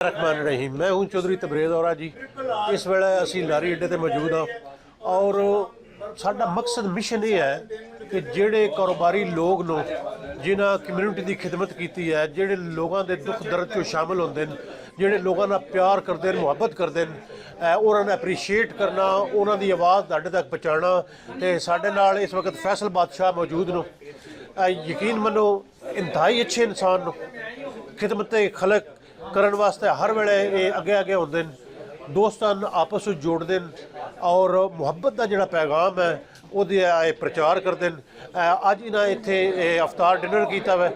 रहमान रहीम। मैं हूं चौधरी तबरेज़ औरा जी। इस वेले असी लारी अड्डे ते मौजूद हाँ और साडा मकसद मिशन ये है कि जेड़े कारोबारी लोग नो जिन्हां कम्यूनिटी की खिदमत की है, जेड़े लोगों के दुख दर्द चो शामिल होंदे न, जेड़े लोगों नाल प्यार करते हैं, मुहब्बत करते हैं, उन्होंने अप्रीशिएट करना, उन्होंने आवाज़ साढ़े तक पहुँचाना। तो साढ़े नाल इस वक्त फैसल बादशाह मौजूद नो। यकीन मनो इंतहाई अच्छे इंसान नो, खिदमत खलक करन वास्ते हर वेले ये अगे अगे होंदे न, दोस्तान आपस में जोड़ते हैं और मुहब्बत का जोड़ा पैगाम है वो प्रचार करते हैं। अज इन्हें इत्थे अफ्तार डिनर किया वै,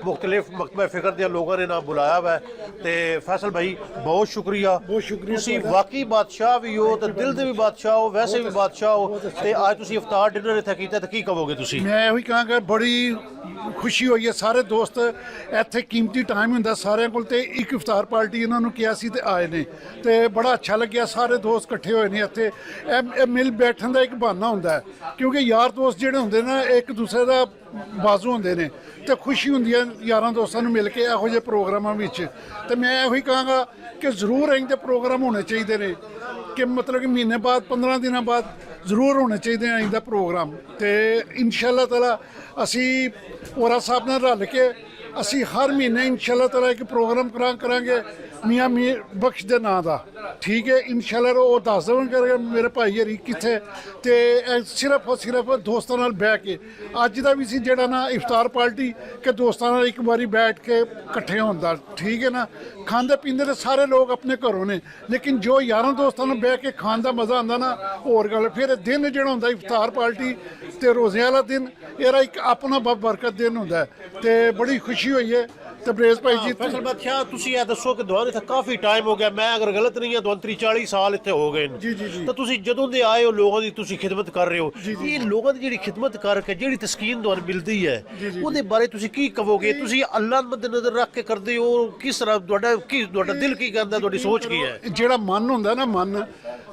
मुख्तलिफ महकमा फ़िक्र के लोगों ने ना बुलाया वै। तो फैसल भाई बहुत शुक्रिया, तुसी वाकई बादशाह भी हो तो दिल दे भी बादशाह हो, वैसे भी बादशाह हो। तो अज तुसी अफ्तार डिनर इत्थे कीता तो की कहोगे तुसी? मैं यही कहांगा बड़ी खुशी हुई है, सारे दोस्त इत्थे कीमती टाइम हुंदा सारे कोल, ते एक इफ्तार पार्टी इन्होंने किया सी ते आए ने, तो बड़ा अच्छा लग्या। सारे दोस्त इकट्ठे होए ने इत्थे। मिल बैठन का एक बहाना हुंदा है, क्योंकि यार दोस्त जिहड़े हुंदे ना एक दूसरे का बाजू होंदे ने, तो खुशी हुंदी है यारां दोस्तां नूं मिल के इहो जिहे प्रोग्रामां विच। ते मैं यही कहांगा कि जरूर इंज दे प्रोग्राम होने चाहिए ने, कि मतलब कि महीने बाद 15 दिनों बाद जरूर होने चाहिए हैं इंदा प्रोग्राम। तो इंशाअल्लाह ताला असी औरा साहब नाल रल के असी हर महीने इंशाअल्लाह ताला एक प्रोग्राम करांगे मियाँ बख्श के नाँ का, ठीक है। इंशाअल्लाह वो दस देंगे मेरे भाई हरी कितने, तो सिर्फ और सिर्फ दोस्तों नाल बैठ के अज का भी सी जेड़ा ना इफ्तार पार्टी के दोस्तों नाल एक बारी बैठ के इकट्ठे होंदा, ठीक है ना। खांदे पींदे तो सारे लोग अपने घरों ने, लेकिन जो यारां दोस्तों नाल बैठ के खान का मज़ा आंदा ना होर गल। फिर दिन जेड़ा हुंदा इफ्तार पार्टी ते रोज़े वाला दिन, एरा एक अपना बरकत दिन हुंदा है। तो बड़ी खुशी हुई है तबरेज़ भाई जी। फैसल बादशाह तुसी ये दसो कि दुआन इत्थे काफ़ी टाइम हो गया, मैं अगर गलत नहीं है दुआन 30-40 साल इत्थे हो गए। जी जी जी। तो तुसी जदों दे आए हो लोगों की तुसी खिदमत कर रहे हो, ये लोगों की जिहड़ी खिदमत करके जिहड़ी तस्कीन दुआन मिलती है उहदे बारे तुसी की कहोगे? तुसी अल्लाह मद्देनज़र रख के करदे हो, किस तरह तुहाडा दिल की कहंदा, तुहाडी सोच की है? जेड़ा मन हुंदा ना,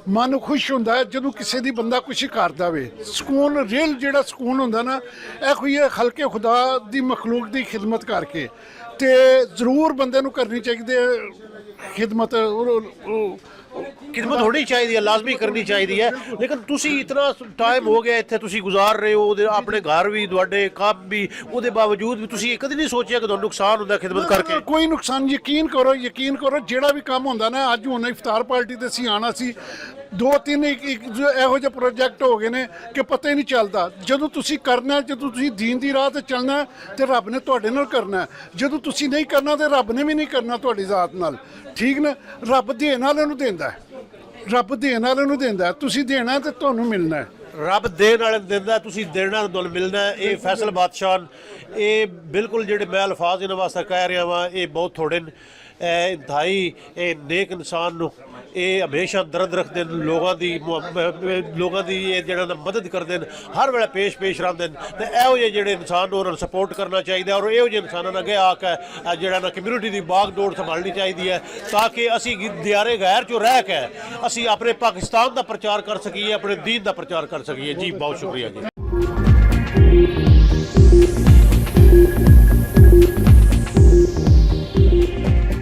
मन खुश हुंदा है जदों किसी दी बंदा कुछ करदा वे। सुकून रियल जेड़ा सुकून हुंदा ना, इहो ही खलके खुदा दी मखलूक दी खिदमत करके। तो जरूर बंदे नूं करनी चाहिए खिदमत, खिदमत होनी चाहिए, लाजमी करनी चाहिए है। लेकिन तुसी इतना टाइम हो गया इत्थे तुसी गुजार रहे हो, अपने घर भी तुहाडे काम भी, उसके बावजूद भी तुसी कदी नहीं सोचिया कि तुहानूं नुकसान होंदा खिदमत करके? कोई नुकसान, यकीन करो जेड़ा भी काम होंदा ना, अज हुण इफ्तार पार्टी ते सी आना सी, 2-3 इहो जे प्रोजेक्ट हो गए ने कि पता ही नहीं चलता। जदों तुसी करना है, जदों तुसी दीन दी राह ते चलना है, तो रब ने तुहाडे नाल करना है। जदों तुसी नहीं करना तो रब ने भी नहीं करना तुहाडी जात नाल, ठीक ना। रब देण वाले नूं देंदा है, रब देण वाले नूं देंदा है। तुसी देना है तो तुहानूं मिलना है। रब देण वाले दिंदा, तुसी देना तुहानूं मिलना है। ये फैसल बादशाह ये बिल्कुल जेडे मैं अल्फाज इन्हां वास्ते कह रहा वां, ये बहुत थोड़े न। इंतहाई नेक इंसान नूं ये हमेशा दर्द रखते हैं, लोगों की ये जड़ा मदद करते हैं, हर वेले पेश रहते हैं। तो इहो जे जेडे इंसान उन्होंने सपोर्ट करना चाहिए और इहो जे इंसानों अगे आके जड़ा ना कम्यूनिटी की बाग दौड़ संभालनी चाहिए, ताकि असी दियारे गैर चो रह के असी अपने पाकिस्तान का प्रचार कर सकीए, अपने दीन का प्रचार कर सकीए। जी बहुत शुक्रिया जी।